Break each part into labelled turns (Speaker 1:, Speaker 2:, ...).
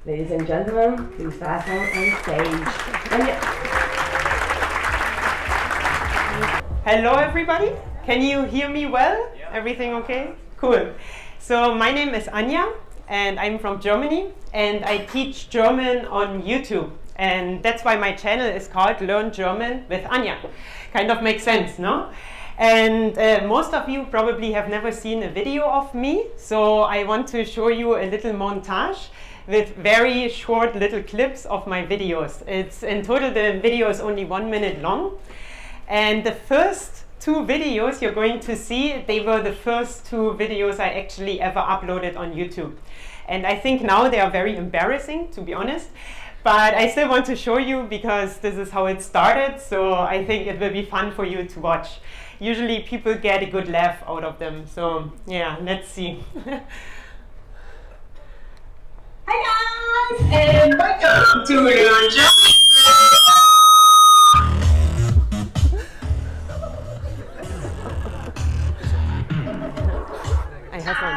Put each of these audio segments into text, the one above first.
Speaker 1: Ladies and gentlemen, please welcome on stage.
Speaker 2: Hello everybody, can you hear me well? Yeah. Everything okay? Cool. So my name is Anja and I'm from Germany and I teach German on YouTube, and that's why my channel is called Learn German with Anja. Kind of makes sense, no? And most of you probably have never seen a video of me, so I want to show you a little montage with very short little clips of my videos. It's in total, the video is only 1 minute long. And the first 2 videos you're going to see, they were the first 2 videos I actually ever uploaded on YouTube. And I think now they are very embarrassing, to be honest. But I still want to show you because this is how it started, so I think it will be fun for you to watch. Usually people get a good laugh out of them, so yeah, let's see.
Speaker 3: Hi guys, and welcome to Learn German.
Speaker 2: I have one.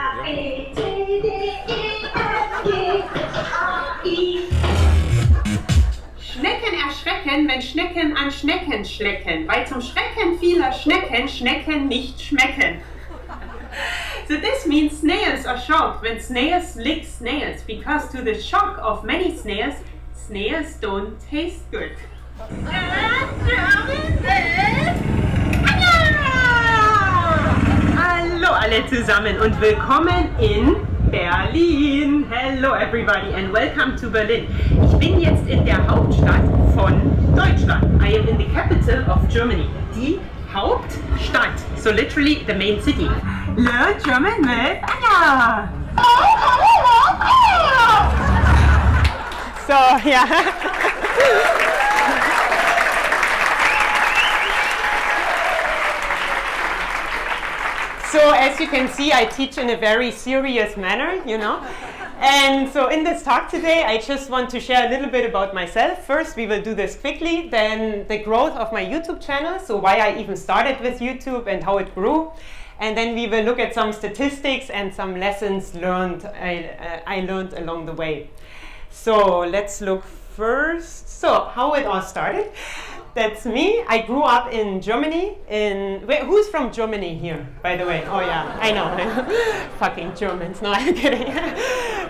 Speaker 3: Schnecken erschrecken, wenn Schnecken an Schnecken schlecken, weil zum Schrecken vieler Schnecken Schnecken nicht schmecken. So this means snails are shocked when snails lick snails, because to the shock of many snails, snails don't taste good.
Speaker 2: Hallo alle zusammen und willkommen in Berlin. Hello everybody and welcome to Berlin. Ich bin jetzt in der Hauptstadt von Deutschland. I am in the capital of Germany. Die Hauptstadt, so literally the main city. Learn German with Anja. So yeah. So as you can see, I teach in a very serious manner, you know. And so in this talk today, I just want to share a little bit about myself. First, we will do this quickly, then the growth of my YouTube channel, so why I even started with YouTube and how it grew. And then we will look at some statistics and some lessons learned I learned along the way. So let's look first. So how it all started. That's me. I grew up in Germany. Who's from Germany here, by the way? Oh yeah, I know. Fucking Germans. No, I'm kidding.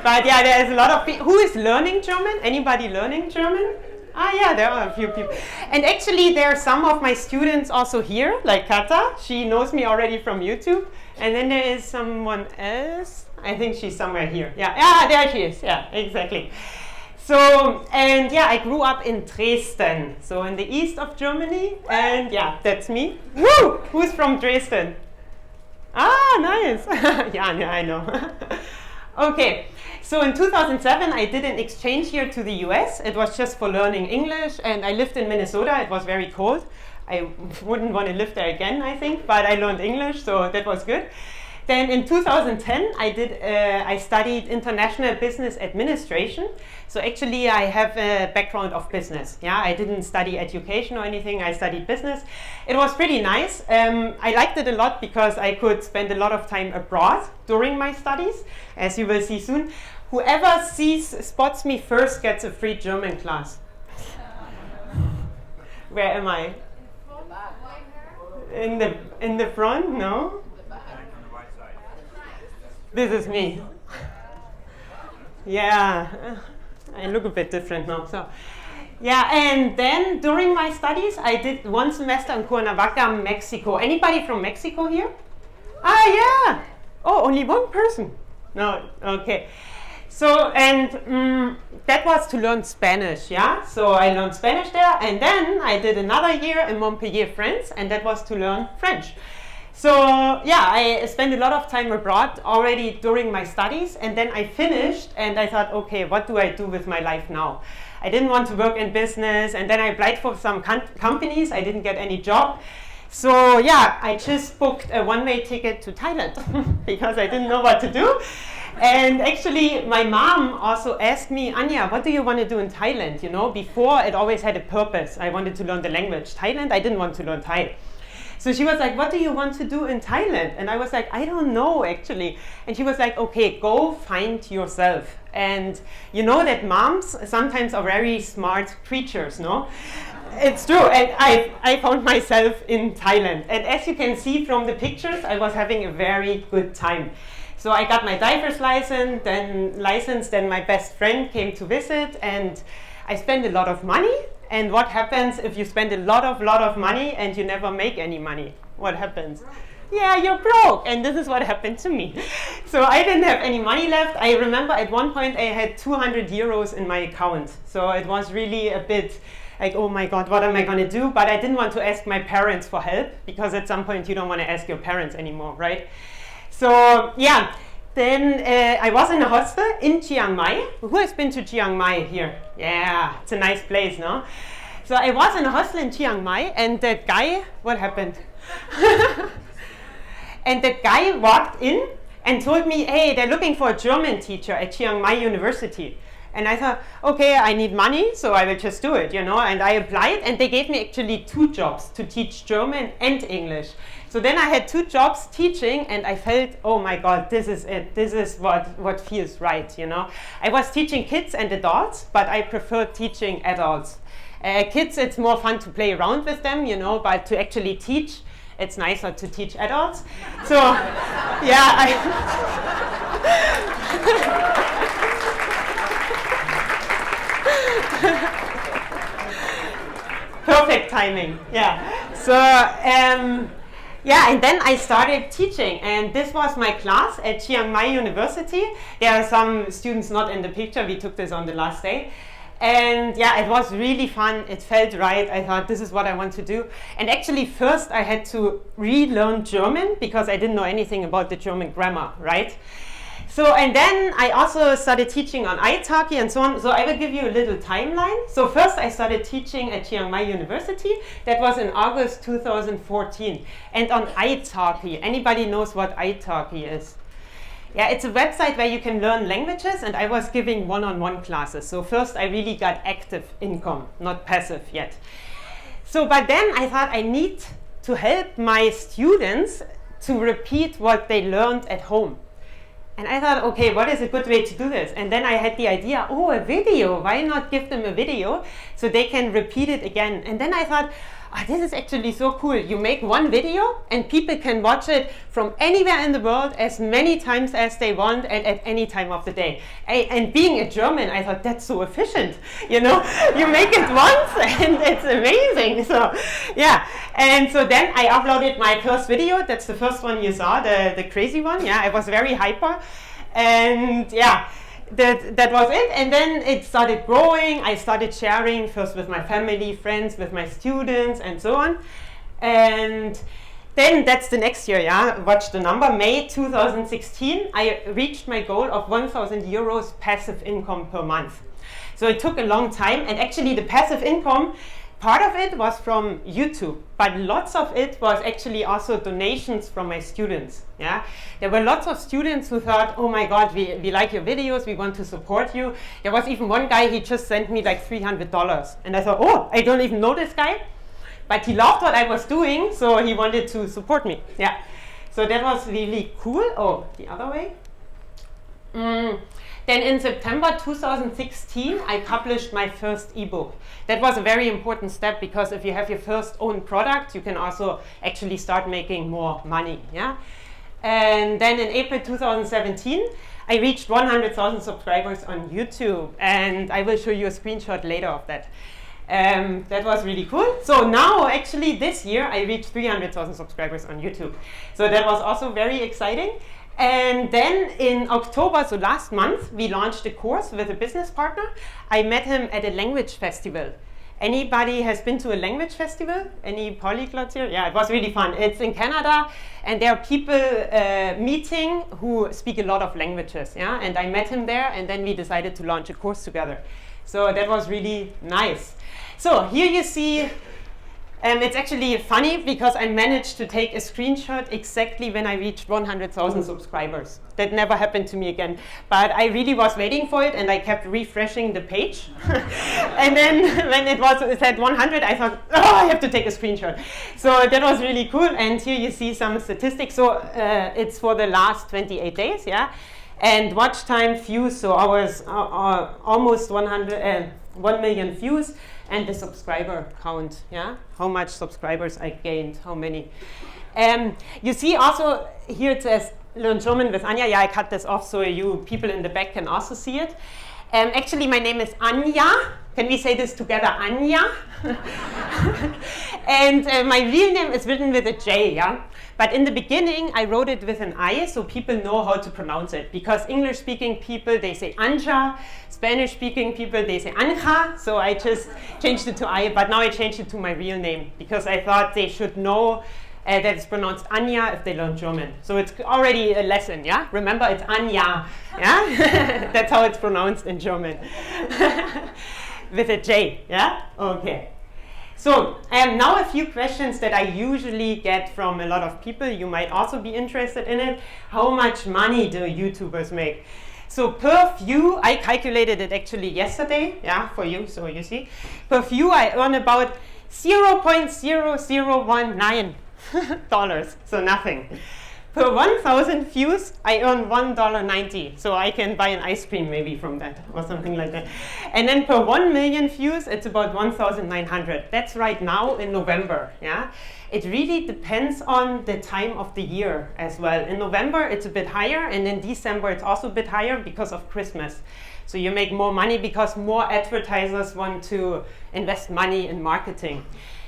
Speaker 2: But yeah, there's a lot of people. Who is learning German? Anybody learning German? Ah yeah, there are a few people. And actually there are some of my students also here, like Kata. She knows me already from YouTube. And then there is someone else. I think she's somewhere here. Yeah, there she is. Yeah, exactly. So, and yeah, I grew up in Dresden, so in the east of Germany, and yeah, that's me. Woo! Who's from Dresden? Ah, nice. Yeah, I know. Okay, so in 2007, I did an exchange here to the US. It was just for learning English, and I lived in Minnesota. It was very cold. I wouldn't want to live there again, I think, but I learned English, so that was good. Then in 2010, I studied international business administration. So actually, I have a background of business. Yeah, I didn't study education or anything. I studied business. It was pretty nice. I liked it a lot because I could spend a lot of time abroad during my studies, as you will see soon. Whoever spots me first gets a free German class. Where am I? In the front? No. This is me. Yeah, I look a bit different now. So, yeah, and then during my studies, I did 1 semester in Cuernavaca, Mexico. Anybody from Mexico here? Ah, yeah. Oh, only 1 person. No, okay. So, and that was to learn Spanish, yeah? So I learned Spanish there, and then I did another year in Montpellier, France, and that was to learn French. So yeah, I spent a lot of time abroad already during my studies, and then I finished and I thought, okay, what do I do with my life now? I didn't want to work in business, and then I applied for some companies. I didn't get any job. So yeah, I just booked a one-way ticket to Thailand because I didn't know what to do. And actually my mom also asked me, Anja, what do you want to do in Thailand? You know, before it always had a purpose. I wanted to learn the language. Thailand, I didn't want to learn Thai. So she was like, what do you want to do in Thailand? And I was like, I don't know actually. And she was like, okay, go find yourself. And you know that moms sometimes are very smart creatures, no? It's true, and I found myself in Thailand. And as you can see from the pictures, I was having a very good time. So I got my driver's license, then my best friend came to visit, and I spent a lot of money. And what happens if you spend a lot of money and you never make any money? What happens? Yeah, you're broke. And this is what happened to me. So I didn't have any money left. I remember at one point I had 200 euros in my account. So it was really a bit like, oh my God, what am I going to do? But I didn't want to ask my parents for help, because at some point you don't want to ask your parents anymore, right? So yeah, then I was in a hostel in Chiang Mai. Who has been to Chiang Mai here? Yeah, it's a nice place, no? So I was in a hostel in Chiang Mai, and that guy, what happened? And that guy walked in and told me, hey, they're looking for a German teacher at Chiang Mai University. And I thought, okay, I need money, so I will just do it, you know. And I applied, and they gave me actually 2 jobs to teach German and English. So then I had 2 jobs teaching, and I felt, oh my God, this is it. This is what feels right, you know. I was teaching kids and adults, but I prefer teaching adults. Kids, it's more fun to play around with them, you know, but to actually teach, it's nicer to teach adults. So, yeah, perfect timing, yeah. So, yeah, and then I started teaching, and this was my class at Chiang Mai University. There are some students not in the picture. We took this on the last day. And yeah, it was really fun. It felt right. I thought, this is what I want to do. And actually, first I had to relearn German, because I didn't know anything about the German grammar, right? So, and then I also started teaching on italki and so on. So I will give you a little timeline. So first I started teaching at Chiang Mai University. That was in August 2014. And on italki, anybody knows what italki is? Yeah, it's a website where you can learn languages, and I was giving one-on-one classes. So first I really got active income, not passive yet. So, but then I thought I need to help my students to repeat what they learned at home. And I thought, okay, what is a good way to do this? And then I had the idea, oh, a video. Why not give them a video so they can repeat it again? And then I thought, oh, this is actually so cool. You make one video and people can watch it from anywhere in the world as many times as they want and at any time of the day. And being a German, I thought, that's so efficient. You know, you make it once and it's amazing. So yeah, and so then I uploaded my first video. That's the first one you saw, the crazy one. Yeah, I was very hyper. And yeah, that was it. And then it started growing. I started sharing first with my family, friends, with my students, and so on. And then that's the next year, yeah. Watch the number. May 2016, I reached my goal of 1,000 euros passive income per month. So it took a long time. And actually the passive income, part of it was from YouTube, but lots of it was actually also donations from my students. Yeah, there were lots of students who thought, oh my God, we like your videos, we want to support you. There was even one guy, he just sent me like $300. And I thought, oh, I don't even know this guy, but he loved what I was doing, so he wanted to support me. Yeah, so that was really cool. Oh, the other way. Then in September 2016, I published my first ebook. That was a very important step, because if you have your first own product, you can also actually start making more money. Yeah. And then in April 2017, I reached 100,000 subscribers on YouTube, and I will show you a screenshot later of that. That was really cool. So now, actually, this year, I reached 300,000 subscribers on YouTube. So that was also very exciting. And then in October, so last month, we launched a course with a business partner. I met him at a language festival. Anybody has been to a language festival? Any polyglots here? Yeah, it was really fun. It's in Canada, and there are people meeting who speak a lot of languages. Yeah, and I met him there, and then we decided to launch a course together. So that was really nice. So here you see It's actually funny because I managed to take a screenshot exactly when I reached 100,000 subscribers. That never happened to me again. But I really was waiting for it, and I kept refreshing the page. And then when it said 100, I thought, oh, I have to take a screenshot. So that was really cool. And here you see some statistics. So it's for the last 28 days, yeah. And watch time, views, so ours are almost 1 million views. And the subscriber count, yeah? How much subscribers I gained, how many. You see also, here it says, Learn German with Anja. Yeah, I cut this off so you people in the back can also see it. Actually, my name is Anja. Can we say this together, Anja? And my real name is written with a J, yeah? But in the beginning, I wrote it with an I, so people know how to pronounce it. Because English-speaking people, they say Anja. Spanish-speaking people, they say Anja. So I just changed it to I, but now I changed it to my real name. Because I thought they should know that it's pronounced Anja if they learn German. So it's already a lesson, yeah? Remember, it's Anja, yeah? That's how it's pronounced in German. With a J, yeah? Okay. So now a few questions that I usually get from a lot of people. You might also be interested in it. How much money do YouTubers make? So per view, I calculated it actually yesterday, yeah, for you, so you see. Per view, I earn about $0.0019, so nothing. Per 1,000 views, I earn $1.90, so I can buy an ice cream maybe from that or something like that. And then per 1 million views, it's about 1,900. That's right now in November, yeah? It really depends on the time of the year as well. In November, it's a bit higher, and in December, it's also a bit higher because of Christmas. So you make more money because more advertisers want to invest money in marketing.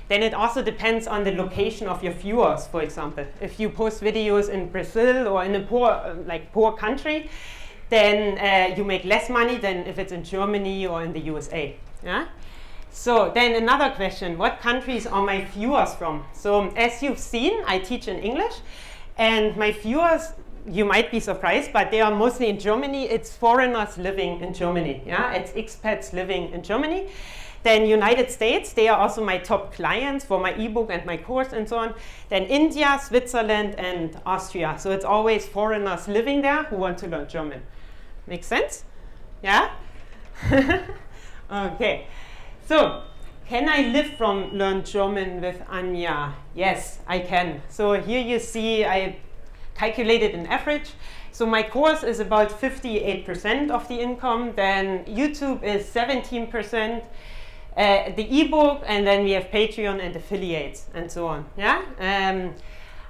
Speaker 2: Then it also depends on the location of your viewers, for example. If you post videos in Brazil or in a poor country, then you make less money than if it's in Germany or in the USA. Yeah? So then another question, what countries are my viewers from? So as you've seen, I teach in English, and my viewers, you might be surprised, but they are mostly in Germany. It's foreigners living in Germany. Yeah? It's expats living in Germany. Then United States, they are also my top clients for my ebook and my course and so on. Then India, Switzerland, and Austria. So it's always foreigners living there who want to learn German. Make sense? Yeah? Okay. So, can I live from Learn German with Anja? Yes, I can. So here you see I calculated an average. So my course is about 58% of the income. Then YouTube is 17%. The ebook, and then we have Patreon and affiliates and so on. Yeah.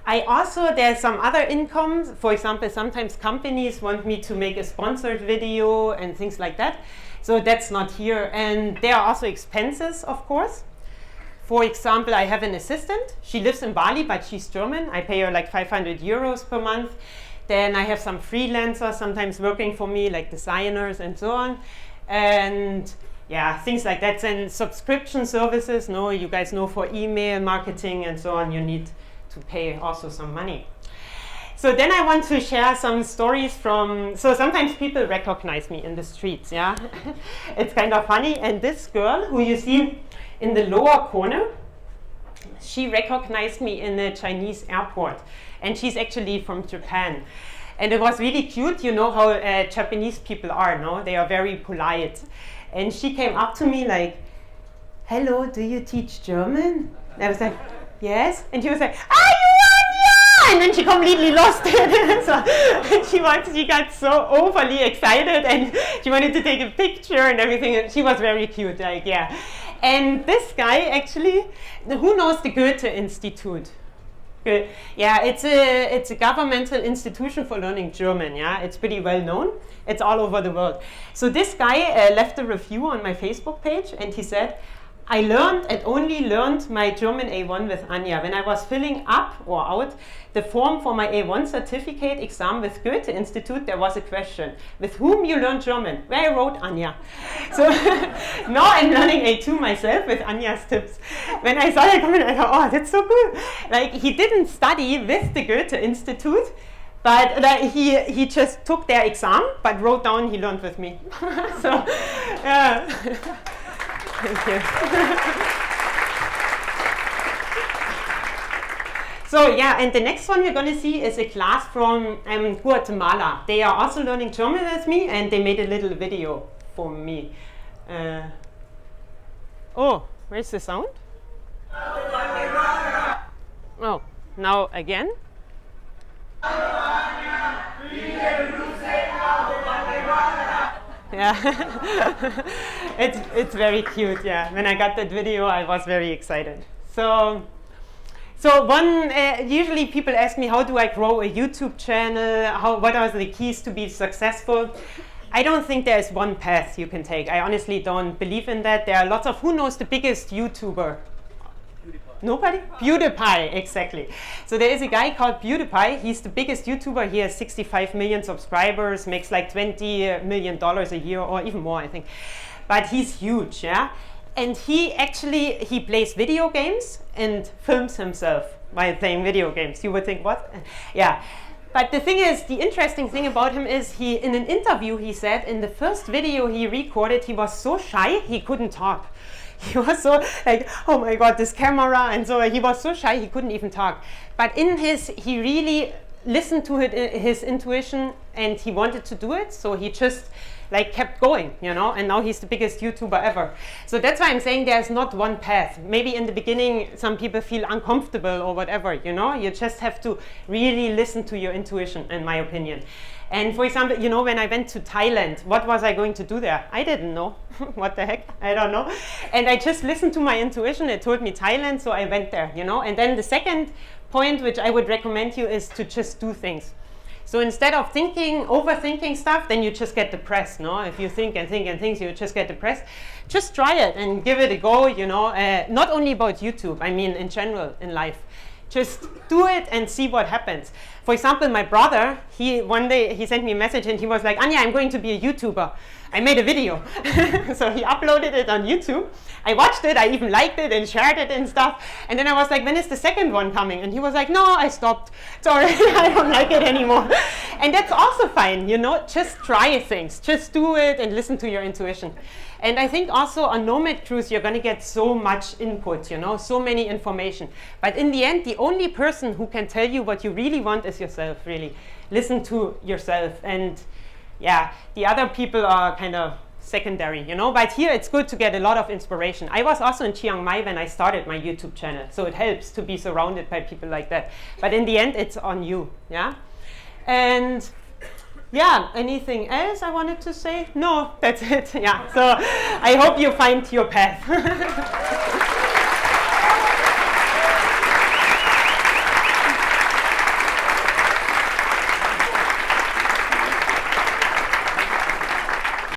Speaker 2: There's some other incomes. For example, sometimes companies want me to make a sponsored video and things like that. So that's not here. And there are also expenses, of course. For example, I have an assistant. She lives in Bali, but she's German. I pay her like 500 euros per month. Then I have some freelancers sometimes working for me, like designers and so on. And yeah, things like that. And subscription services, no, you guys know for email marketing and so on, you need to pay also some money. So then I want to share some stories from, so sometimes people recognize me in the streets, yeah. It's kind of funny. And this girl who you see in the lower corner, she recognized me in a Chinese airport. And she's actually from Japan. And it was really cute. You know how Japanese people are, no? They are very polite. And she came up to me like, hello, do you teach German? And I was like, yes. And she was like, are you Anja? And then she completely lost it. So she got so overly excited and she wanted to take a picture and everything. And she was very cute, like, yeah. And this guy actually, who knows the Goethe Institute? Yeah, it's a governmental institution for learning German. Yeah, it's pretty well known. It's all over the world. So this guy left a review on my Facebook page, and he said, I only learned my German A1 with Anja. When I was filling up or out the form for my A1 certificate exam with Goethe Institute, there was a question, with whom you learn German? Where I wrote Anja. So now I'm learning A2 myself with Anja's tips. When I saw that comment, I thought, oh, that's so cool. Like, he didn't study with the Goethe Institute, but he just took their exam, but wrote down he learned with me. So, yeah. Thank you. So yeah, and the next one you're gonna see is a class from Guatemala. They are also learning German as me, and they made a little video for me. Oh, where's the sound? Oh, now again. Yeah, it's very cute. Yeah, when I got that video, I was very excited. So usually people ask me, how do I grow a YouTube channel? What are the keys to be successful? I don't think there's one path you can take. I honestly don't believe in that. There are lots of, who knows the biggest YouTuber? Nobody? PewDiePie, exactly. So there is a guy called PewDiePie. He's the biggest YouTuber. He has 65 million subscribers, makes like $20 million a year or even more, I think. But he's huge, yeah? And he plays video games and films himself while playing video games. You would think, what? Yeah. But the thing is, the interesting thing about him is in an interview, he said in the first video he recorded, he was so shy, he couldn't talk. He was so like, oh my God, this camera. And so he was so shy, he couldn't even talk. But he really listened to his intuition and he wanted to do it. So he just like kept going, you know, and now he's the biggest YouTuber ever. So that's why I'm saying there's not one path. Maybe in the beginning, some people feel uncomfortable or whatever, you know, you just have to really listen to your intuition, in my opinion. And for example, you know, when I went to Thailand, what was I going to do there? I didn't know. What the heck? I don't know. And I just listened to my intuition. It told me Thailand, so I went there, you know. And then the second point, which I would recommend you, is to just do things. So instead of overthinking stuff, then you just get depressed, no? If you think and think and think, you just get depressed. Just try it and give it a go, you know. Not only about YouTube, I mean in general in life. Just do it and see what happens. For example, my brother, one day he sent me a message and he was like, Anja, I'm going to be a YouTuber. I made a video. So he uploaded it on YouTube. I watched it, I even liked it and shared it and stuff. And then I was like, when is the second one coming? And he was like, no, I stopped. Sorry, I don't like it anymore. And that's also fine, you know, just try things. Just do it and listen to your intuition. And I think also on Nomad Cruise, you're going to get so much input, you know, so many information. But in the end, the only person who can tell you what you really want is yourself, really. Listen to yourself. And yeah, the other people are kind of secondary, you know, but here it's good to get a lot of inspiration. I was also in Chiang Mai when I started my YouTube channel, so it helps to be surrounded by people like that. But in the end, it's on you, yeah? And yeah, anything else I wanted to say? No, that's it, yeah. So I hope you find your path.